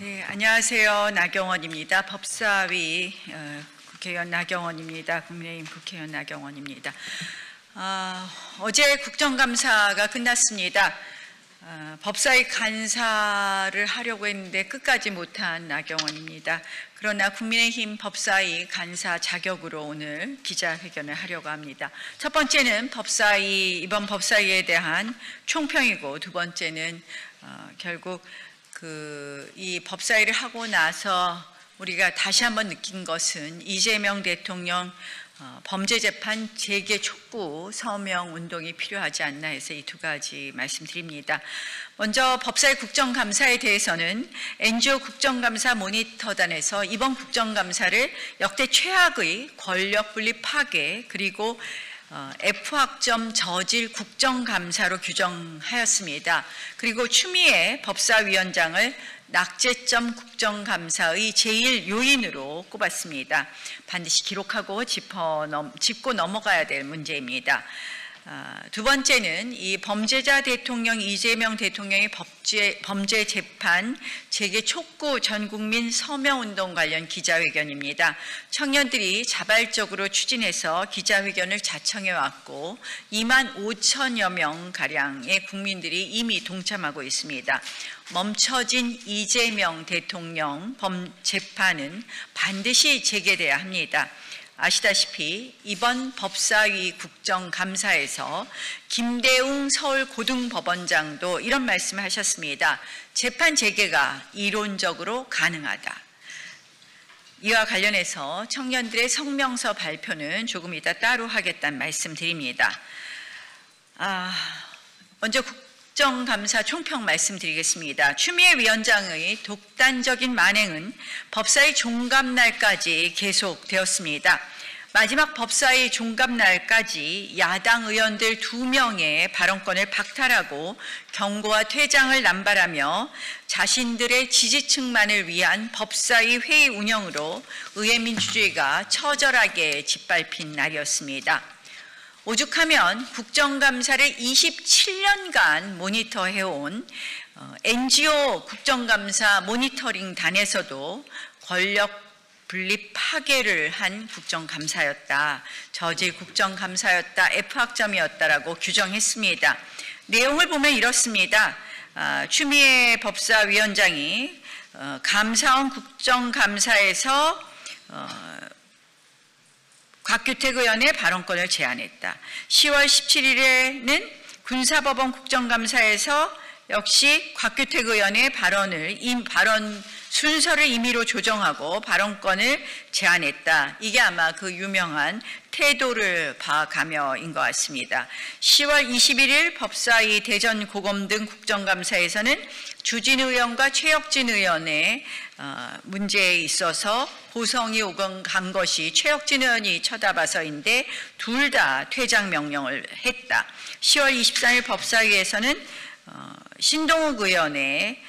네, 안녕하세요. 나경원입니다. 법사위 국회의원 나경원입니다. 국민의힘 국회의원 나경원입니다. 어제 국정감사가 끝났습니다. 법사위 간사를 하려고 했는데 끝까지 못한 나경원입니다. 그러나 국민의힘 법사위 간사 자격으로 오늘 기자회견을 하려고 합니다. 첫 번째는 이번 법사위에 대한 총평이고, 두 번째는 결국 이 법사위를 하고 나서 우리가 다시 한번 느낀 것은 이재명 대통령 범죄재판 재개 촉구 서명 운동이 필요하지 않나 해서 이 두 가지 말씀드립니다. 먼저 법사위 국정감사에 대해서는 NGO 국정감사 모니터단에서 이번 국정감사를 역대 최악의 권력분립 파괴 그리고 F학점 저질 국정감사로 규정하였습니다. 그리고 추미애 법사위원장을 낙제점 국정감사의 제1요인으로 꼽았습니다. 반드시 기록하고 짚고 넘어가야 될 문제입니다. 두 번째는 이 범죄자 대통령 이재명 대통령의 범죄 재판 재개 촉구 전국민 서명운동 관련 기자회견입니다. 청년들이 자발적으로 추진해서 기자회견을 자청해왔고 2만 5천여 명가량의 국민들이 이미 동참하고 있습니다. 멈춰진 이재명 대통령 재판은 반드시 재개돼야 합니다. 아시다시피 이번 법사위 국정감사에서 김대웅 서울고등법원장도 이런 말씀을 하셨습니다. 재판 재개가 이론적으로 가능하다. 이와 관련해서 청년들의 성명서 발표는 조금 이따 따로 하겠다는 말씀드립니다. 먼저 국정감사 총평 말씀드리겠습니다. 추미애 위원장의 독단적인 만행은 법사위 종갑날까지 계속되었습니다. 마지막 법사위 종갑날까지 야당 의원들 2명의 발언권을 박탈하고 경고와 퇴장을 남발하며 자신들의 지지층만을 위한 법사위 회의 운영으로 의회민주주의가 처절하게 짓밟힌 날이었습니다. 오죽하면 국정감사를 27년간 모니터해온 NGO 국정감사 모니터링단에서도 권력 분립 파괴를 한 국정감사였다. 저질 국정감사였다. F학점이었다라고 규정했습니다. 내용을 보면 이렇습니다. 추미애 법사위원장이 감사원 국정감사에서 곽규택 의원의 발언권을 제한했다. 10월 17일에는 군사법원 국정감사에서 역시 곽규택 의원의 발언 순서를 임의로 조정하고 발언권을 제한했다. 이게 아마 그 유명한 태도를 봐가며인 것 같습니다. 10월 21일 법사위 대전 고검 등 국정감사에서는 주진우 의원과 최혁진 의원의 문제에 있어서 고성이 간 것이 최혁진 의원이 쳐다봐서인데 둘 다 퇴장 명령을 했다. 10월 23일 법사위에서는 신동욱 의원의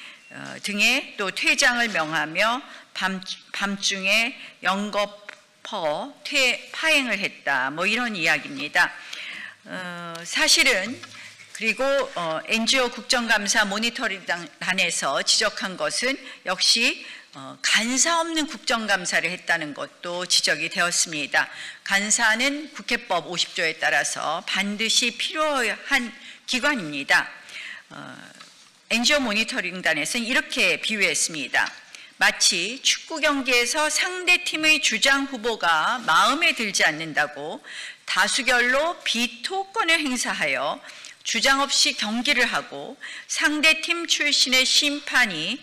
등에 또 퇴장을 명하며 밤중에 영겁퍼 파행을 했다. 뭐 이런 이야기입니다. 사실은 그리고 NGO 국정감사 모니터링단에서 지적한 것은 역시 간사 없는 국정감사를 했다는 것도 지적이 되었습니다. 간사는 국회법 50조에 따라서 반드시 필요한 기관입니다. NGO 모니터링단에서는 이렇게 비유했습니다. 마치 축구 경기에서 상대팀의 주장 후보가 마음에 들지 않는다고 다수결로 비토권을 행사하여 주장 없이 경기를 하고 상대팀 출신의 심판이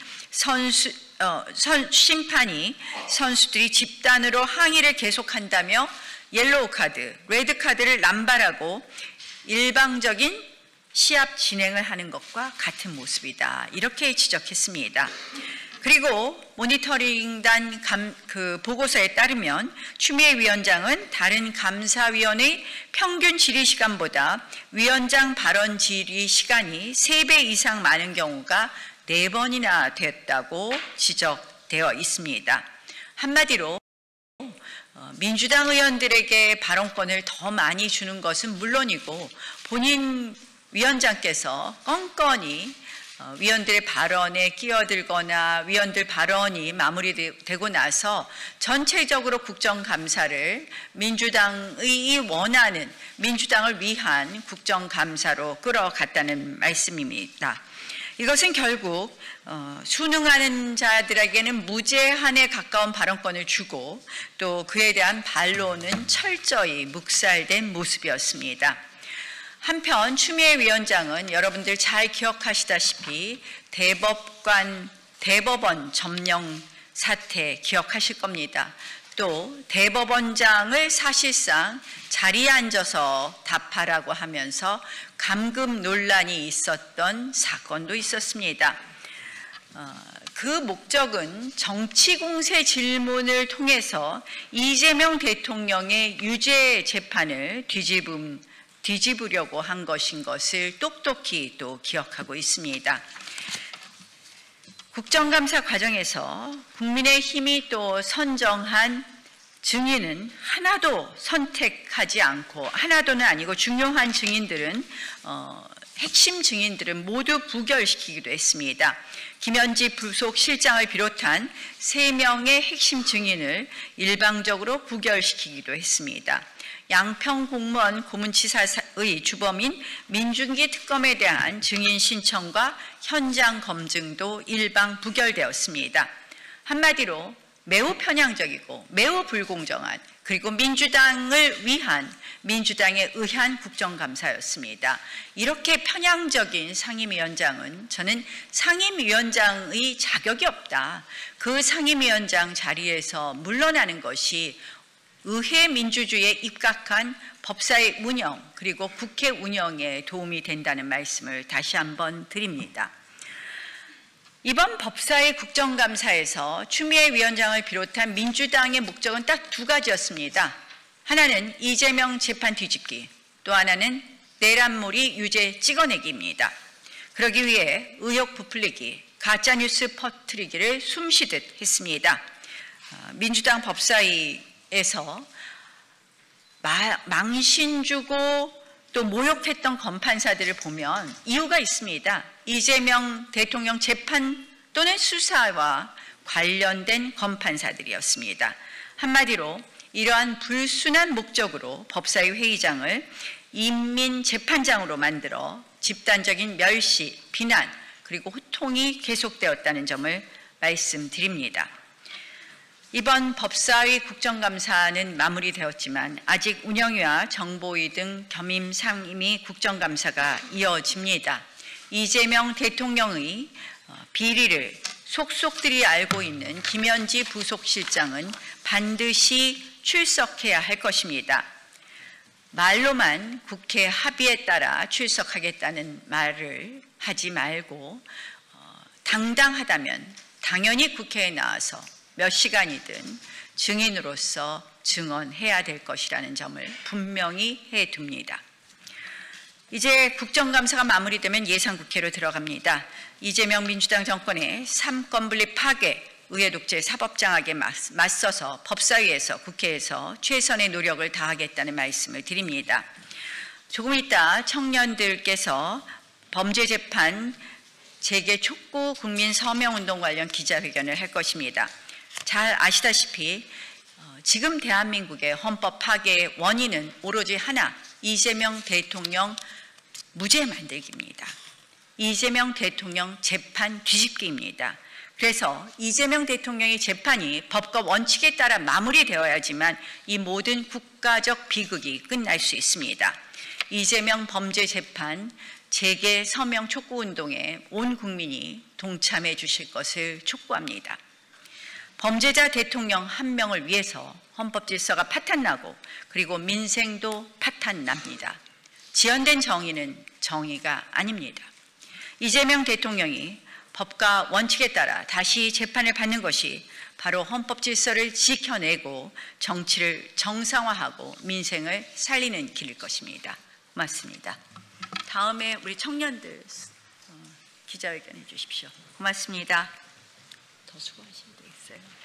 선수들이 집단으로 항의를 계속한다며 옐로우 카드, 레드 카드를 남발하고 일방적인 시합 진행을 하는 것과 같은 모습이다. 이렇게 지적했습니다. 그리고 모니터링단 보고서에 따르면 추미애 위원장은 다른 감사위원의 평균 질의 시간보다 위원장 발언 질의 시간이 3배 이상 많은 경우가 4번이나 됐다고 지적되어 있습니다. 한마디로 민주당 의원들에게 발언권을 더 많이 주는 것은 물론이고 본인 위원장께서 껌껌이 위원들의 발언에 끼어들거나 위원들 발언이 마무리되고 나서 전체적으로 국정감사를 민주당이 원하는 민주당을 위한 국정감사로 끌어갔다는 말씀입니다. 이것은 결국 순응하는 자들에게는 무제한에 가까운 발언권을 주고 또 그에 대한 반론은 철저히 묵살된 모습이었습니다. 한편 추미애 위원장은 여러분들 잘 기억하시다시피 대법원 점령 사태 기억하실 겁니다. 또 대법원장을 사실상 자리에 앉아서 답하라고 하면서 감금 논란이 있었던 사건도 있었습니다. 그 목적은 정치 공세 질문을 통해서 이재명 대통령의 유죄 재판을 뒤집으려고 한 것인 것을 똑똑히 또 기억하고 있습니다. 국정감사 과정에서 국민의힘이 또 선정한 증인은 하나도 선택하지 않고 하나도는 아니고 중요한 증인들은 핵심 증인들은 모두 부결시키기도 했습니다. 김현지 부속실장을 비롯한 3명의 핵심 증인을 일방적으로 부결시키기도 했습니다. 양평 공무원 고문치사의 주범인 민중기 특검에 대한 증인 신청과 현장 검증도 일방 부결되었습니다. 한마디로 매우 편향적이고 매우 불공정한 그리고 민주당을 위한 민주당에 의한 국정감사였습니다. 이렇게 편향적인 상임위원장은 저는 상임위원장의 자격이 없다. 그 상임위원장 자리에서 물러나는 것이 의회 민주주의에 입각한 법사의 운영 그리고 국회 운영에 도움이 된다는 말씀을 다시 한번 드립니다. 이번 법사위 국정감사에서 추미애 위원장을 비롯한 민주당의 목적은 딱 2가지였습니다. 하나는 이재명 재판 뒤집기, 또 하나는 내란몰이 유죄 찍어내기입니다. 그러기 위해 의혹 부풀리기, 가짜뉴스 퍼뜨리기를 숨쉬듯 했습니다. 민주당 법사위에서 망신 주고 또 모욕했던 검판사들을 보면 이유가 있습니다. 이재명 대통령 재판 또는 수사와 관련된 검판사들이었습니다. 한마디로 이러한 불순한 목적으로 법사위 회의장을 인민재판장으로 만들어 집단적인 멸시, 비난 그리고 호통이 계속되었다는 점을 말씀드립니다. 이번 법사위 국정감사는 마무리되었지만 아직 운영위와 정보위 등 겸임 상임위 국정감사가 이어집니다. 이재명 대통령의 비리를 속속들이 알고 있는 김현지 부속실장은 반드시 출석해야 할 것입니다. 말로만 국회 합의에 따라 출석하겠다는 말을 하지 말고 당당하다면 당연히 국회에 나와서 몇 시간이든 증인으로서 증언해야 될 것이라는 점을 분명히 해둡니다. 이제 국정감사가 마무리되면 예산국회로 들어갑니다. 이재명 민주당 정권의 3권 분립 파괴, 의회 독재 사법장악에 맞서서 법사위에서 국회에서 최선의 노력을 다하겠다는 말씀을 드립니다. 조금 이따 청년들께서 범죄재판 재개 촉구 국민 서명운동 관련 기자회견을 할 것입니다. 잘 아시다시피 지금 대한민국의 헌법 파괴의 원인은 오로지 하나, 이재명 대통령 무죄 만들기입니다. 이재명 대통령 재판 뒤집기입니다. 그래서 이재명 대통령의 재판이 법과 원칙에 따라 마무리되어야지만 이 모든 국가적 비극이 끝날 수 있습니다. 이재명 범죄 재판 재개 서명 촉구 운동에 온 국민이 동참해 주실 것을 촉구합니다. 범죄자 대통령 한 명을 위해서 헌법 질서가 파탄나고 그리고 민생도 파탄납니다. 지연된 정의는 정의가 아닙니다. 이재명 대통령이 법과 원칙에 따라 다시 재판을 받는 것이 바로 헌법 질서를 지켜내고 정치를 정상화하고 민생을 살리는 길일 것입니다. 고맙습니다. 다음에 우리 청년들 기자회견해 주십시오. 고맙습니다. 더 수고하시면 되겠어요.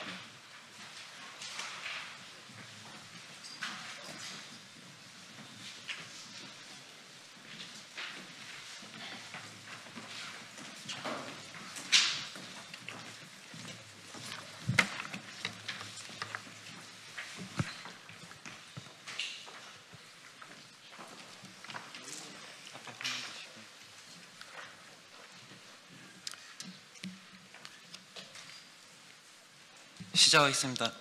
시작하겠습니다.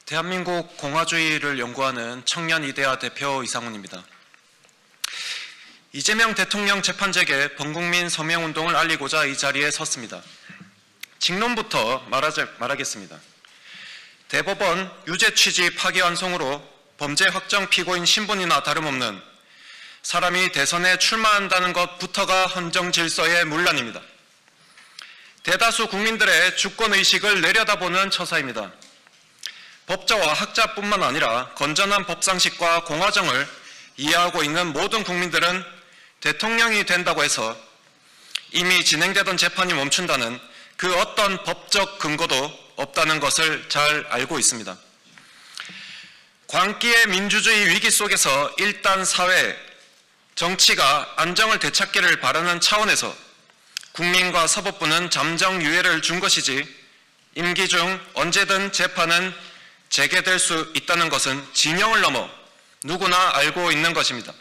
대한민국 공화주의를 연구하는 청년이데아 대표 이상훈입니다. 이재명 대통령 재판제계 범국민 서명운동을 알리고자 이 자리에 섰습니다. 직론부터 말하겠습니다. 대법원 유죄 취지 파기환송으로 범죄 확정 피고인 신분이나 다름없는 사람이 대선에 출마한다는 것부터가 헌정 질서의 문란입니다. 대다수 국민들의 주권의식을 내려다보는 처사입니다. 법자와 학자뿐만 아니라 건전한 법상식과 공화정을 이해하고 있는 모든 국민들은 대통령이 된다고 해서 이미 진행되던 재판이 멈춘다는 그 어떤 법적 근거도 없다는 것을 잘 알고 있습니다. 광기의 민주주의 위기 속에서 일단 사회, 정치가 안정을 되찾기를 바라는 차원에서 국민과 사법부는 잠정유예를 준 것이지 임기 중 언제든 재판은 재개될 수 있다는 것은 진영을 넘어 누구나 알고 있는 것입니다.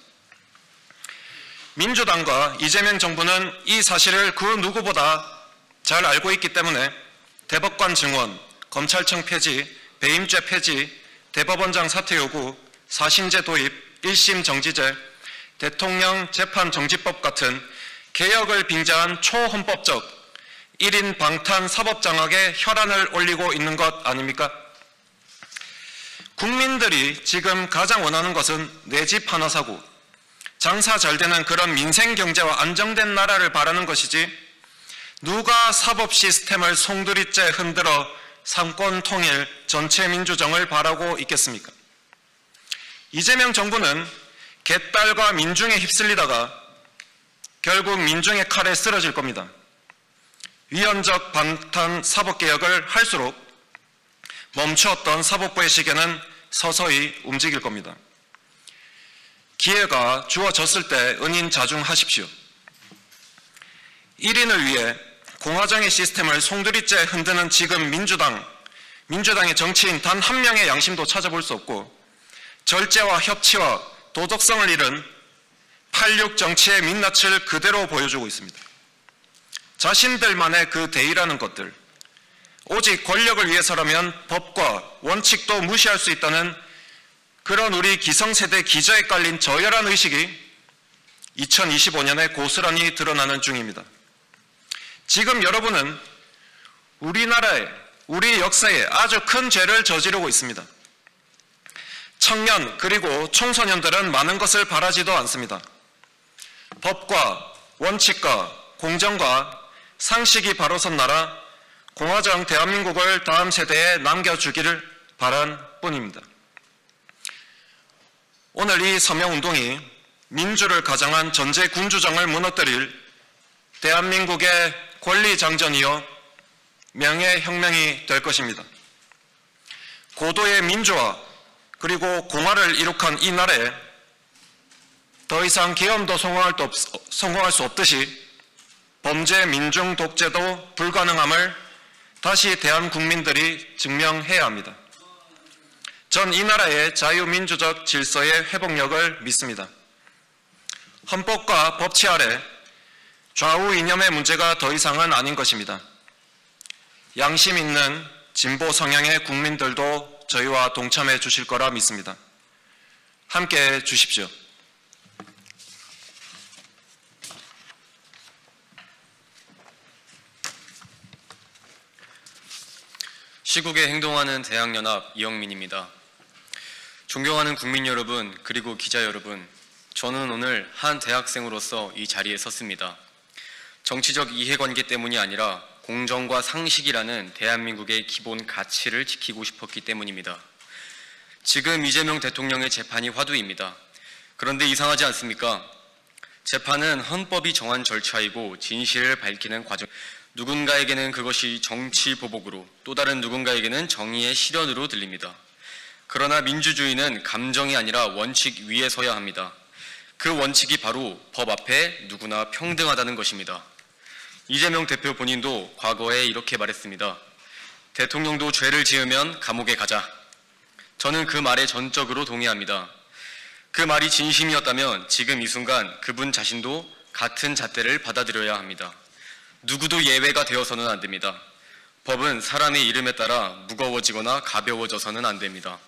민주당과 이재명 정부는 이 사실을 그 누구보다 잘 알고 있기 때문에 대법관 증원, 검찰청 폐지, 배임죄 폐지, 대법원장 사퇴 요구, 사신제 도입, 1심 정지제, 대통령 재판 정지법 같은 개혁을 빙자한 초헌법적 1인 방탄 사법장악에 혈안을 올리고 있는 것 아닙니까? 국민들이 지금 가장 원하는 것은 내 집 하나 사고 장사 잘 되는 그런 민생 경제와 안정된 나라를 바라는 것이지 누가 사법 시스템을 송두리째 흔들어 삼권 통일, 전체 민주정을 바라고 있겠습니까? 이재명 정부는 개딸과 민중에 휩쓸리다가 결국 민중의 칼에 쓰러질 겁니다. 위헌적 방탄 사법개혁을 할수록 멈추었던 사법부의 시계는 서서히 움직일 겁니다. 기회가 주어졌을 때 은인자중하십시오. 1인을 위해 공화정의 시스템을 송두리째 흔드는 지금 민주당의 정치인 단 한 명의 양심도 찾아볼 수 없고 절제와 협치와 도덕성을 잃은 86 정치의 민낯을 그대로 보여주고 있습니다. 자신들만의 그 대의라는 것들, 오직 권력을 위해서라면 법과 원칙도 무시할 수 있다는 그런 우리 기성세대 기저에 깔린 저열한 의식이 2025년에 고스란히 드러나는 중입니다. 지금 여러분은 우리나라에, 우리 역사에 아주 큰 죄를 저지르고 있습니다. 청년 그리고 청소년들은 많은 것을 바라지도 않습니다. 법과 원칙과 공정과 상식이 바로 선 나라, 공화정 대한민국을 다음 세대에 남겨주기를 바란 뿐입니다. 오늘 이 서명운동이 민주를 가장한 전제군주정을 무너뜨릴 대한민국의 권리장전이요 명예혁명이 될 것입니다. 고도의 민주화 그리고 공화를 이룩한 이 나라에 더 이상 계엄도 성공할 수 없듯이 범죄 민중 독재도 불가능함을 다시 대한국민들이 증명해야 합니다. 전 이 나라의 자유민주적 질서의 회복력을 믿습니다. 헌법과 법치 아래 좌우 이념의 문제가 더 이상은 아닌 것입니다. 양심 있는 진보 성향의 국민들도 저희와 동참해 주실 거라 믿습니다. 함께해 주십시오. 시국에 행동하는 대학연합 이영민입니다. 존경하는 국민 여러분 그리고 기자 여러분, 저는 오늘 한 대학생으로서 이 자리에 섰습니다. 정치적 이해관계 때문이 아니라 공정과 상식이라는 대한민국의 기본 가치를 지키고 싶었기 때문입니다. 지금 이재명 대통령의 재판이 화두입니다. 그런데 이상하지 않습니까? 재판은 헌법이 정한 절차이고 진실을 밝히는 과정. 누군가에게는 그것이 정치 보복으로, 또 다른 누군가에게는 정의의 실현으로 들립니다. 그러나 민주주의는 감정이 아니라 원칙 위에 서야 합니다. 그 원칙이 바로 법 앞에 누구나 평등하다는 것입니다. 이재명 대표 본인도 과거에 이렇게 말했습니다. 대통령도 죄를 지으면 감옥에 가자. 저는 그 말에 전적으로 동의합니다. 그 말이 진심이었다면 지금 이 순간 그분 자신도 같은 잣대를 받아들여야 합니다. 누구도 예외가 되어서는 안 됩니다. 법은 사람의 이름에 따라 무거워지거나 가벼워져서는 안 됩니다.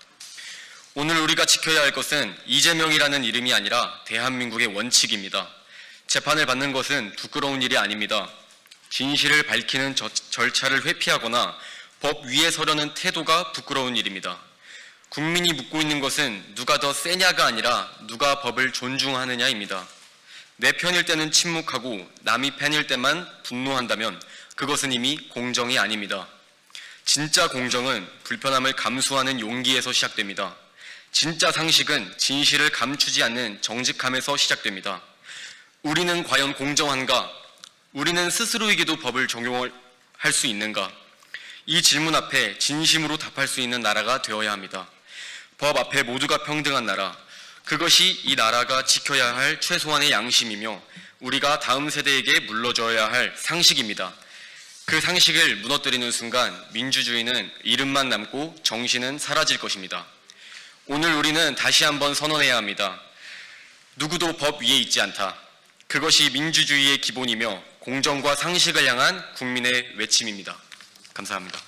오늘 우리가 지켜야 할 것은 이재명이라는 이름이 아니라 대한민국의 원칙입니다. 재판을 받는 것은 부끄러운 일이 아닙니다. 진실을 밝히는 절차를 회피하거나 법 위에 서려는 태도가 부끄러운 일입니다. 국민이 묻고 있는 것은 누가 더 세냐가 아니라 누가 법을 존중하느냐입니다. 내 편일 때는 침묵하고 남이 편일 때만 분노한다면 그것은 이미 공정이 아닙니다. 진짜 공정은 불편함을 감수하는 용기에서 시작됩니다. 진짜 상식은 진실을 감추지 않는 정직함에서 시작됩니다. 우리는 과연 공정한가? 우리는 스스로에게도 법을 적용할 수 있는가? 이 질문 앞에 진심으로 답할 수 있는 나라가 되어야 합니다. 법 앞에 모두가 평등한 나라, 그것이 이 나라가 지켜야 할 최소한의 양심이며 우리가 다음 세대에게 물려줘야 할 상식입니다. 그 상식을 무너뜨리는 순간 민주주의는 이름만 남고 정신은 사라질 것입니다. 오늘 우리는 다시 한번 선언해야 합니다. 누구도 법 위에 있지 않다. 그것이 민주주의의 기본이며 공정과 상식을 향한 국민의 외침입니다. 감사합니다.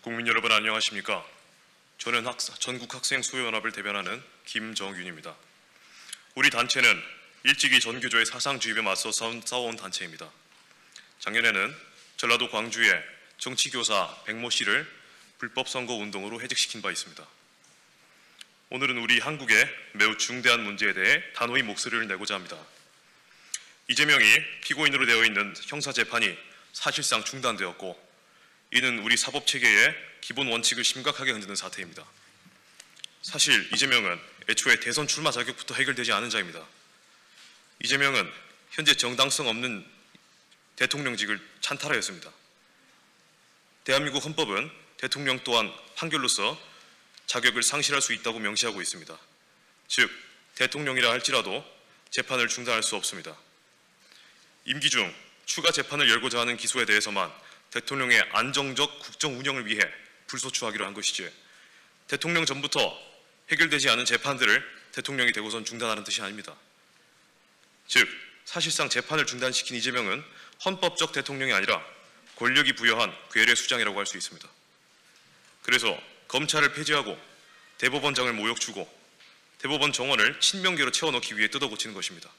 국민 여러분 안녕하십니까? 저는 전국학생수요연합을 대변하는 김정윤입니다. 우리 단체는 일찍이 전교조의 사상 주입에 맞서 싸워온 단체입니다. 작년에는 전라도 광주의 정치교사 백모 씨를 불법 선거 운동으로 해직시킨 바 있습니다. 오늘은 우리 한국의 매우 중대한 문제에 대해 단호히 목소리를 내고자 합니다. 이재명이 피고인으로 되어 있는 형사재판이 사실상 중단되었고 이는 우리 사법체계의 기본 원칙을 심각하게 흔드는 사태입니다. 사실 이재명은 애초에 대선 출마 자격부터 해결되지 않은 자입니다. 이재명은 현재 정당성 없는 대통령직을 찬탈하였습니다. 대한민국 헌법은 대통령 또한 판결로서 자격을 상실할 수 있다고 명시하고 있습니다. 즉, 대통령이라 할지라도 재판을 중단할 수 없습니다. 임기 중 추가 재판을 열고자 하는 기소에 대해서만 대통령의 안정적 국정 운영을 위해 불소추하기로 한 것이지 대통령 전부터 해결되지 않은 재판들을 대통령이 되고선 중단하는 뜻이 아닙니다. 즉, 사실상 재판을 중단시킨 이재명은 헌법적 대통령이 아니라 권력이 부여한 괴뢰 수장이라고 할 수 있습니다. 그래서 검찰을 폐지하고 대법원장을 모욕 주고 대법원 정원을 친명계로 채워넣기 위해 뜯어고치는 것입니다.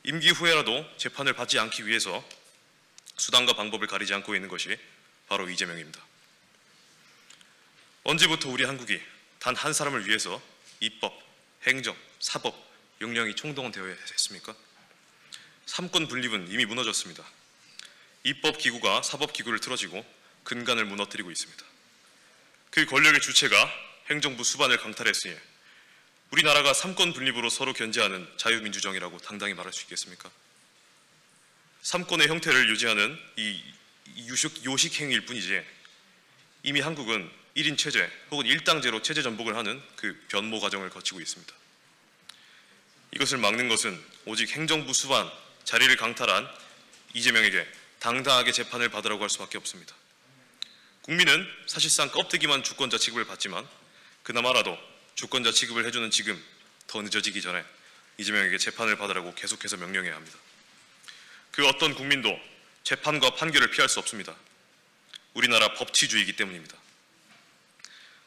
임기 후에라도 재판을 받지 않기 위해서 수단과 방법을 가리지 않고 있는 것이 바로 이재명입니다. 언제부터 우리 한국이 단 한 사람을 위해서 입법, 행정, 사법, 역량이 총동원되어야 했습니까? 삼권 분립은 이미 무너졌습니다. 입법기구가 사법기구를 틀어지고 근간을 무너뜨리고 있습니다. 그 권력의 주체가 행정부 수반을 강탈했으니 우리나라가 삼권 분립으로 서로 견제하는 자유민주정이라고 당당히 말할 수 있겠습니까? 삼권의 형태를 유지하는 이 요식행위일 뿐이지 이미 한국은 1인 체제 혹은 일당제로 체제 전복을 하는 그 변모 과정을 거치고 있습니다. 이것을 막는 것은 오직 행정부 수반, 자리를 강탈한 이재명에게 당당하게 재판을 받으라고 할 수밖에 없습니다. 국민은 사실상 껍데기만 주권자 취급을 받지만 그나마라도 주권자 취급을 해주는 지금 더 늦어지기 전에 이재명에게 재판을 받으라고 계속해서 명령해야 합니다. 그 어떤 국민도 재판과 판결을 피할 수 없습니다. 우리나라 법치주의이기 때문입니다.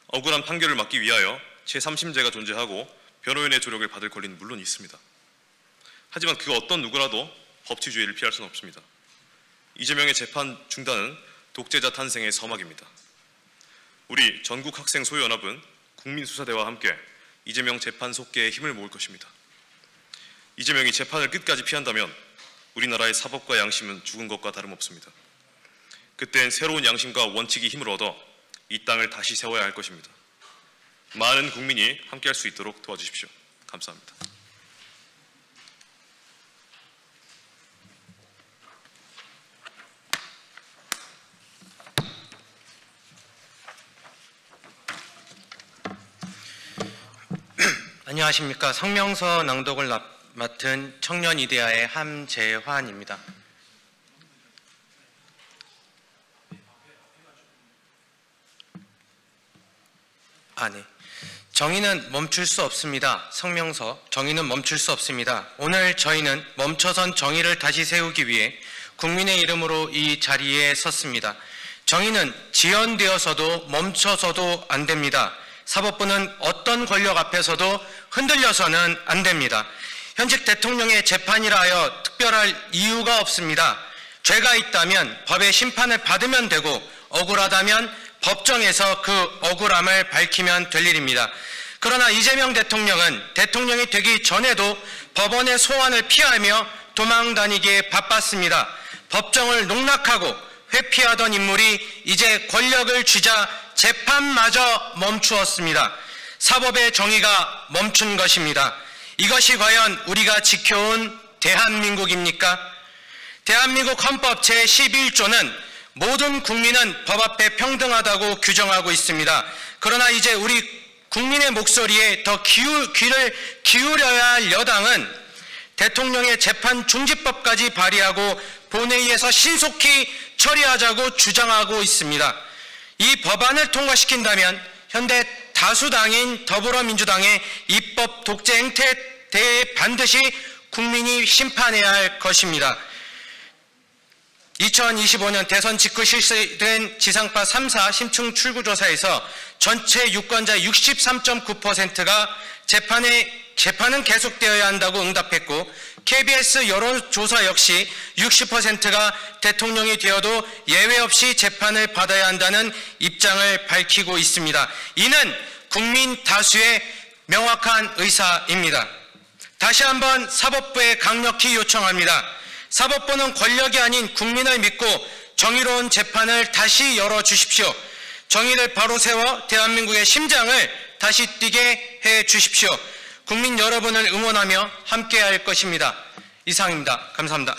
억울한 판결을 막기 위하여 제3심제가 존재하고 변호인의 조력을 받을 권리는 물론 있습니다. 하지만 그 어떤 누구라도 법치주의를 피할 수는 없습니다. 이재명의 재판 중단은 독재자 탄생의 서막입니다. 우리 전국학생소연합은 국민수사대와 함께 이재명 재판 속개에 힘을 모을 것입니다. 이재명이 재판을 끝까지 피한다면 우리나라의 사법과 양심은 죽은 것과 다름없습니다. 그땐 새로운 양심과 원칙이 힘을 얻어 이 땅을 다시 세워야 할 것입니다. 많은 국민이 함께할 수 있도록 도와주십시오. 감사합니다. 안녕하십니까. 성명서 낭독을 맡은 청년이데아의 함재환입니다. 정의는 멈출 수 없습니다. 성명서, 정의는 멈출 수 없습니다. 오늘 저희는 멈춰선 정의를 다시 세우기 위해 국민의 이름으로 이 자리에 섰습니다. 정의는 지연되어서도 멈춰서도 안 됩니다. 사법부는 어떤 권력 앞에서도 흔들려서는 안 됩니다. 현직 대통령의 재판이라 하여 특별할 이유가 없습니다. 죄가 있다면 법의 심판을 받으면 되고 억울하다면 법정에서 그 억울함을 밝히면 될 일입니다. 그러나 이재명 대통령은 대통령이 되기 전에도 법원의 소환을 피하며 도망다니기에 바빴습니다. 법정을 농락하고 회피하던 인물이 이제 권력을 쥐자 재판마저 멈추었습니다. 사법의 정의가 멈춘 것입니다. 이것이 과연 우리가 지켜온 대한민국입니까? 대한민국 헌법 제11조는 모든 국민은 법 앞에 평등하다고 규정하고 있습니다. 그러나 이제 우리 국민의 목소리에 더 귀를 기울여야 할 여당은 대통령의 재판 중지법까지 발의하고 본회의에서 신속히 처리하자고 주장하고 있습니다. 이 법안을 통과시킨다면 현대 다수당인 더불어민주당의 입법 독재 행태에 대해 반드시 국민이 심판해야 할 것입니다. 2025년 대선 직후 실시된 지상파 3사 심층 출구조사에서 전체 유권자 63.9%가 재판은 계속되어야 한다고 응답했고 KBS 여론조사 역시 60%가 대통령이 되어도 예외 없이 재판을 받아야 한다는 입장을 밝히고 있습니다. 이는 국민 다수의 명확한 의사입니다. 다시 한번 사법부에 강력히 요청합니다. 사법부는 권력이 아닌 국민을 믿고 정의로운 재판을 다시 열어주십시오. 정의를 바로 세워 대한민국의 심장을 다시 뛰게 해주십시오. 국민 여러분을 응원하며 함께할 것입니다. 이상입니다. 감사합니다.